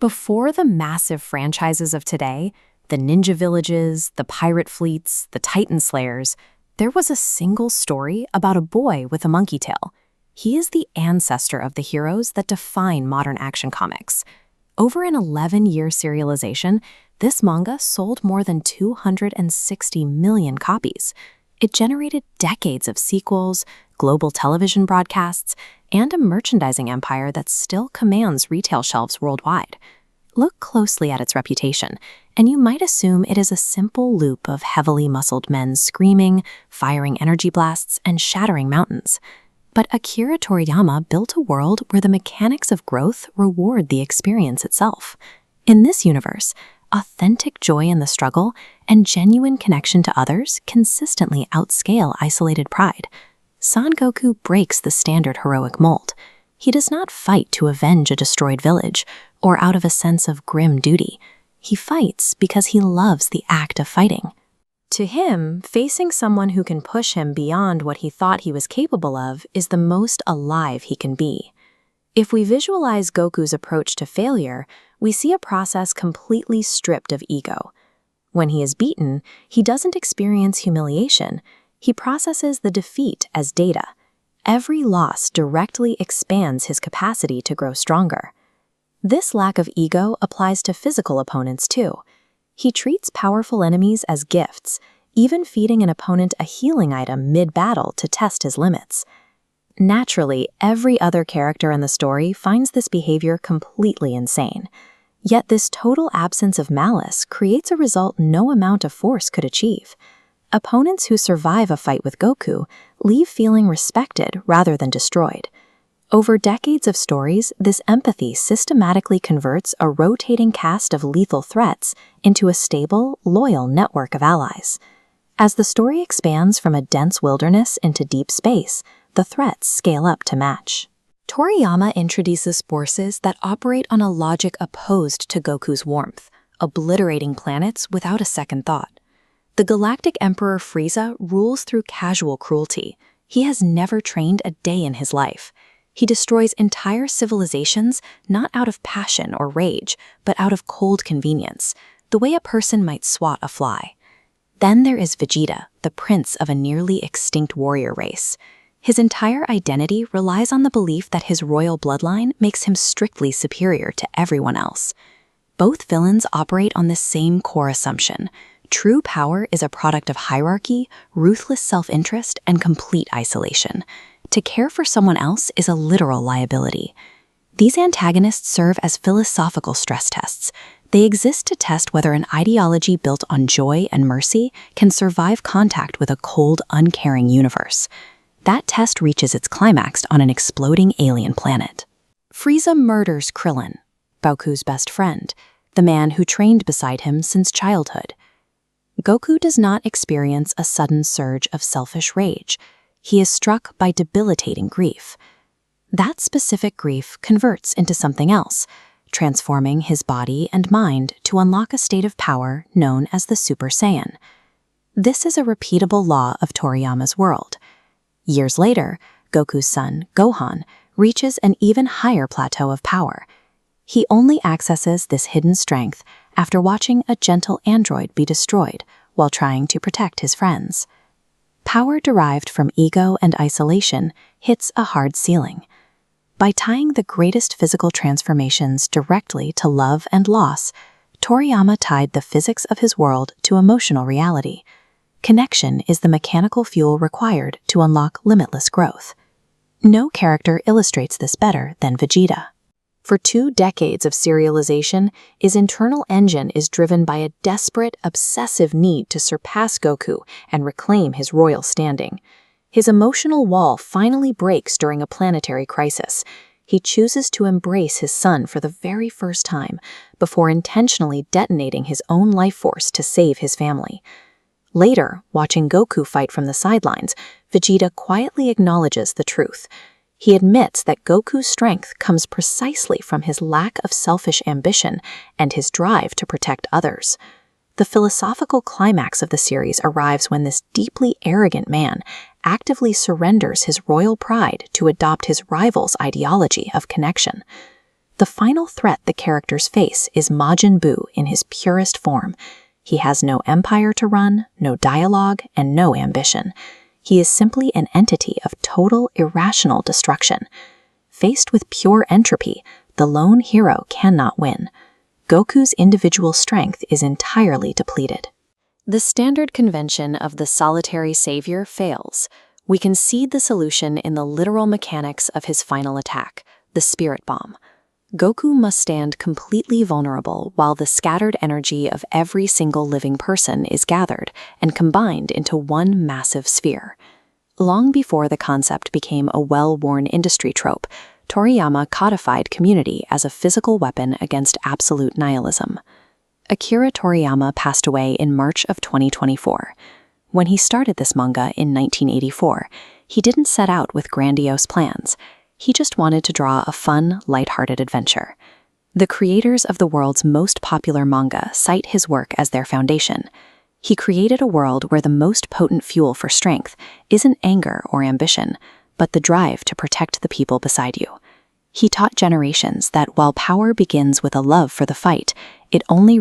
Before the massive franchises of today, the ninja villages, the pirate fleets, the Titan Slayers, there was a single story about a boy with a monkey tail. He is the ancestor of the heroes that define modern action comics. Over an 11-year serialization, this manga sold more than 260 million copies. It generated decades of sequels, global television broadcasts, and a merchandising empire that still commands retail shelves worldwide. Look closely at its reputation, and you might assume it is a simple loop of heavily muscled men screaming, firing energy blasts, and shattering mountains. But Akira Toriyama built a world where the mechanics of growth reward the experience itself. In this universe, authentic joy in the struggle and genuine connection to others consistently outscale isolated pride. Son Goku breaks the standard heroic mold. He does not fight to avenge a destroyed village or out of a sense of grim duty. He fights because he loves the act of fighting. To him, facing someone who can push him beyond what he thought he was capable of is the most alive he can be. If we visualize Goku's approach to failure, we see a process completely stripped of ego. When he is beaten, he doesn't experience humiliation. He processes the defeat as data. Every loss directly expands his capacity to grow stronger. This lack of ego applies to physical opponents too. He treats powerful enemies as gifts, even feeding an opponent a healing item mid-battle to test his limits. Naturally, every other character in the story finds this behavior completely insane. Yet this total absence of malice creates a result no amount of force could achieve. Opponents who survive a fight with Goku leave feeling respected rather than destroyed. Over decades of stories, this empathy systematically converts a rotating cast of lethal threats into a stable, loyal network of allies. As the story expands from a dense wilderness into deep space, the threats scale up to match. Toriyama introduces forces that operate on a logic opposed to Goku's warmth, obliterating planets without a second thought. The Galactic Emperor Frieza rules through casual cruelty. He has never trained a day in his life. He destroys entire civilizations not out of passion or rage, but out of cold convenience, the way a person might swat a fly. Then there is Vegeta, the prince of a nearly extinct warrior race. His entire identity relies on the belief that his royal bloodline makes him strictly superior to everyone else. Both villains operate on this same core assumption. True power is a product of hierarchy, ruthless self-interest, and complete isolation. To care for someone else is a literal liability. These antagonists serve as philosophical stress tests. They exist to test whether an ideology built on joy and mercy can survive contact with a cold, uncaring universe. That test reaches its climax on an exploding alien planet. Frieza murders Krillin, Goku's best friend, the man who trained beside him since childhood. Goku does not experience a sudden surge of selfish rage. He is struck by debilitating grief. That specific grief converts into something else, transforming his body and mind to unlock a state of power known as the Super Saiyan. This is a repeatable law of Toriyama's world. Years later, Goku's son, Gohan, reaches an even higher plateau of power. He only accesses this hidden strength after watching a gentle android be destroyed while trying to protect his friends. Power derived from ego and isolation hits a hard ceiling. By tying the greatest physical transformations directly to love and loss, Toriyama tied the physics of his world to emotional reality. Connection is the mechanical fuel required to unlock limitless growth. No character illustrates this better than Vegeta. For 2 decades of serialization, his internal engine is driven by a desperate, obsessive need to surpass Goku and reclaim his royal standing. His emotional wall finally breaks during a planetary crisis. He chooses to embrace his son for the very first time, before intentionally detonating his own life force to save his family. Later, watching Goku fight from the sidelines, Vegeta quietly acknowledges the truth. He admits that Goku's strength comes precisely from his lack of selfish ambition and his drive to protect others. The philosophical climax of the series arrives when this deeply arrogant man actively surrenders his royal pride to adopt his rival's ideology of connection. The final threat the characters face is Majin Buu in his purest form. He has no empire to run, no dialogue, and no ambition. He is simply an entity of total, irrational destruction. Faced with pure entropy, the lone hero cannot win. Goku's individual strength is entirely depleted. The standard convention of the solitary savior fails. We concede the solution in the literal mechanics of his final attack, the Spirit Bomb. Goku must stand completely vulnerable while the scattered energy of every single living person is gathered and combined into one massive sphere. Long before the concept became a well-worn industry trope, Toriyama codified community as a physical weapon against absolute nihilism. Akira Toriyama passed away in March of 2024. When he started this manga in 1984, he didn't set out with grandiose plans. He just wanted to draw a fun, lighthearted adventure. The creators of the world's most popular manga cite his work as their foundation. He created a world where the most potent fuel for strength isn't anger or ambition, but the drive to protect the people beside you. He taught generations that while power begins with a love for the fight, it only